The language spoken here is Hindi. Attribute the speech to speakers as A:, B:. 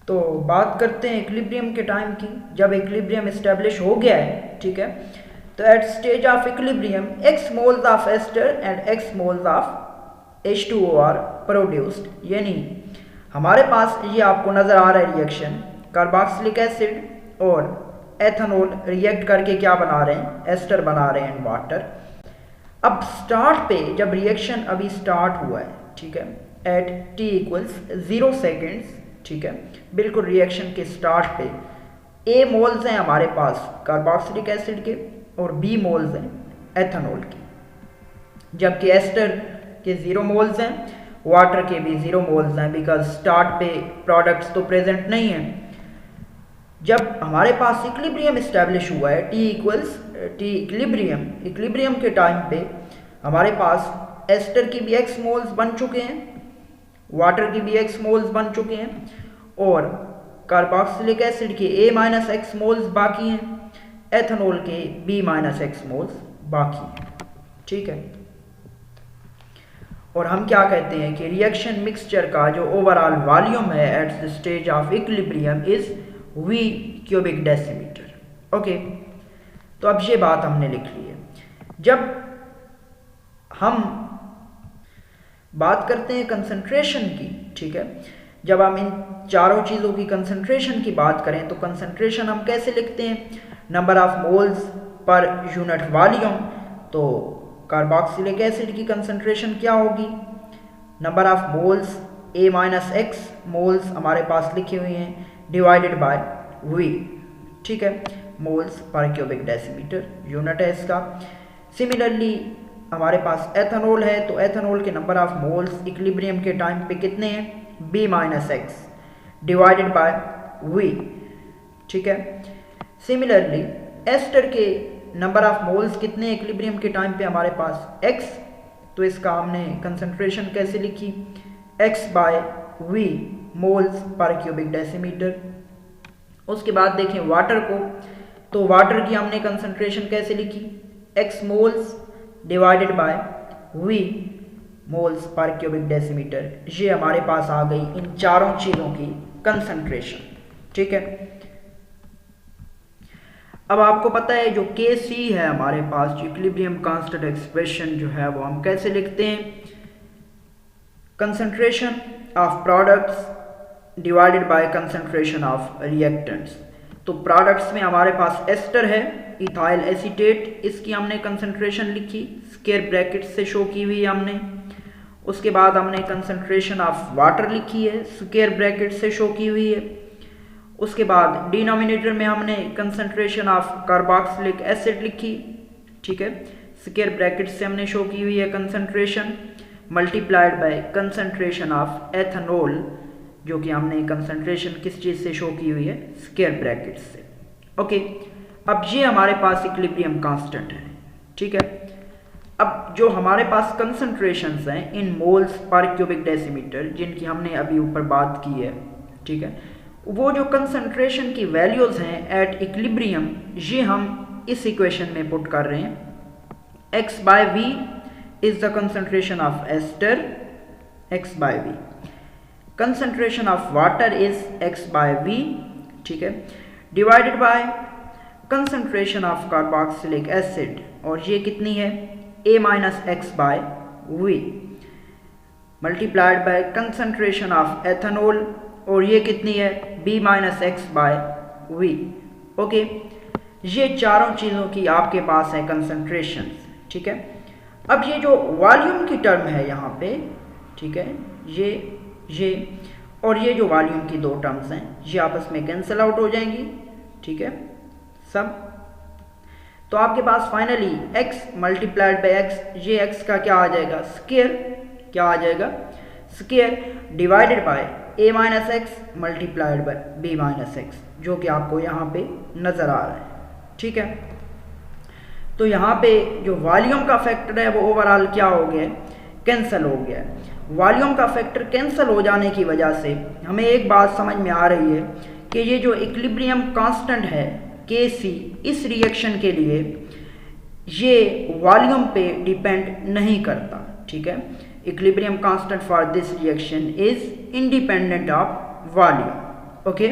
A: तो बात करते हैं इक्विलिब्रियम के टाइम की। जब इक्विलिब्रियम इस्टेब्लिश हो गया है, ठीक है, तो at stage of equilibrium x moles of ester and x moles of H2O are produced, यानी हमारे पास ये आपको नज़र आ रहा है रिएक्शन, कार्बोक्सिलिक एसिड और एथेनॉल रिएक्ट करके क्या बना रहे हैं, एस्टर बना रहे हैं वाटर। अब स्टार्ट पे जब रिएक्शन अभी स्टार्ट हुआ है, ठीक है, एट t इक्वल्स 0 सेकेंड्स, ठीक है, बिल्कुल रिएक्शन के स्टार्ट पे A मोल्स हैं हमारे पास कार्बोक्सिलिक एसिड के और B मोल्स हैं एथेनॉल के, जबकि एस्टर के 0 मोल्स हैं, वाटर के भी 0 मोल्स हैं, बिकॉज स्टार्ट पे प्रोडक्ट्स तो प्रेजेंट नहीं हैं। जब हमारे पास इक्विलिब्रियम इस्टेब्लिश हुआ है टी इक्विलिब्रियम के टाइम पे हमारे पास एस्टर की भी x मोल्स बन चुके हैं, वाटर की भी x मोल्स बन चुके हैं और कार्बोक्सिलिक एसिड के A-x मोल्स बाकी हैं, एथेनॉल के B-x मोल्स बाकी हैं, ठीक है। और हम क्या कहते हैं कि रिएक्शन मिक्सचर का जो ओवरऑल वॉल्यूम है at the stage of equilibrium is V cubic decimetre. Okay, तो अब ये बात हमने लिख ली है। जब हम बात करते हैं कंसंट्रेशन की, ठीक है, जब हम इन चारों चीज़ों की कंसंट्रेशन की बात करें तो कंसंट्रेशन हम कैसे लिखते हैं, number of moles per unit volume. तो कार्बोक्सिलिक एसिड की कंसंट्रेशन क्या होगी, number of moles A-x moles हमारे पास लिखे हुए हैं डिवाइडेड बाय V, ठीक है, मोल्स पर क्यूबिक डेसीमीटर यूनिट है इसका। सिमिलरली हमारे पास एथेनॉल है तो एथेनॉल के नंबर ऑफ मोल्स इक्विलिब्रियम के टाइम पे कितने हैं, B-x डिवाइडेड बाय V, ठीक है। सिमिलरली एस्टर के नंबर ऑफ मोल्स कितने इक्विलिब्रियम के टाइम पे हमारे पास x, तो इसका हमने कंसंट्रेशन कैसे लिखी, x बाय V मोल्स पर क्यूबिक डेसीमीटर। उसके बाद देखें वाटर को, तो वाटर की हमने कंसंट्रेशन कैसे लिखी, x moles divided by V moles पर क्यूबिक डेसीमीटर। ये हमारे पास आ गई इन चारों चीज़ों की कंसंट्रेशन, ठीक है। अब आपको पता है जो Kc है हमारे पास, जो इक्विलिब्रियम कांस्टेंट एक्सप्रेशन जो है वो हम कैसे लिखते हैं, concentration of products divided by concentration of reactants. तो प्रोडक्ट्स में हमारे पास एस्टर है इथाइल एसीटेट, इसकी हमने कंसंट्रेशन लिखी, स्क्वायर ब्रैकेट से शो की हुई हमने। उसके बाद हमने कंसंट्रेशन ऑफ वाटर लिखी है, स्क्वायर ब्रैकेट से शो की हुई है। उसके बाद डिनोमिनेटर में हमने कंसंट्रेशन ऑफ कार्बोक्सिलिक एसिड लिखी, ठीक है, स्क्वायर ब्रैकेट से हमने शो की हुई है concentration, multiplied by concentration of ethanol, जो कि हमने कंसंट्रेशन किस चीज़ से शो की हुई है, स्क्वायर ब्रैकेट से। ओके, अब ये हमारे पास इक्विलिब्रियम कांस्टेंट है, ठीक है। अब जो हमारे पास कंसंट्रेशंस हैं इन मोल्स पर क्यूबिक डेसीमीटर, जिनकी हमने अभी ऊपर बात की है, ठीक है, वो जो कंसंट्रेशन की वैल्यूज़ हैं एट इक्विलिब्रियम, ये हम इस इक्वेशन में पुट कर रहे हैं। x by v is the concentration of ester, x by v, concentration of water is x by v, ठीक है, divided by concentration of carboxylic acid, और ये कितनी है, A-x by v, multiplied by concentration of ethanol, और ये कितनी है, B-x बाय v। ओके, ये चारों चीज़ों की आपके पास है कंसंट्रेशन, ठीक है। अब ये जो वॉल्यूम की टर्म है यहाँ पे, ठीक है, ये और ये जो वॉल्यूम की दो टर्म्स हैं ये आपस में कैंसिल आउट हो जाएंगी, ठीक है सब। तो आपके पास finally x multiplied by x, ये x का क्या आ जाएगा, स्क्वायर, क्या आ जाएगा, square divided by A-x multiplied by B-x, जो कि आपको यहाँ पे नज़र आ रहा है, ठीक है। तो यहाँ पे जो वॉल्यूम का फैक्टर है वो ओवरऑल क्या हो गया, कैंसिल हो गया। वॉल्यूम का फैक्टर कैंसिल हो जाने की वजह से हमें एक बात समझ में आ रही है कि ये जो इक्विलिब्रियम कांस्टेंट है Kc, इस रिएक्शन के लिए ये वॉल्यूम पे डिपेंड नहीं करता, ठीक है। Equilibrium constant for this reaction is independent of volume, okay.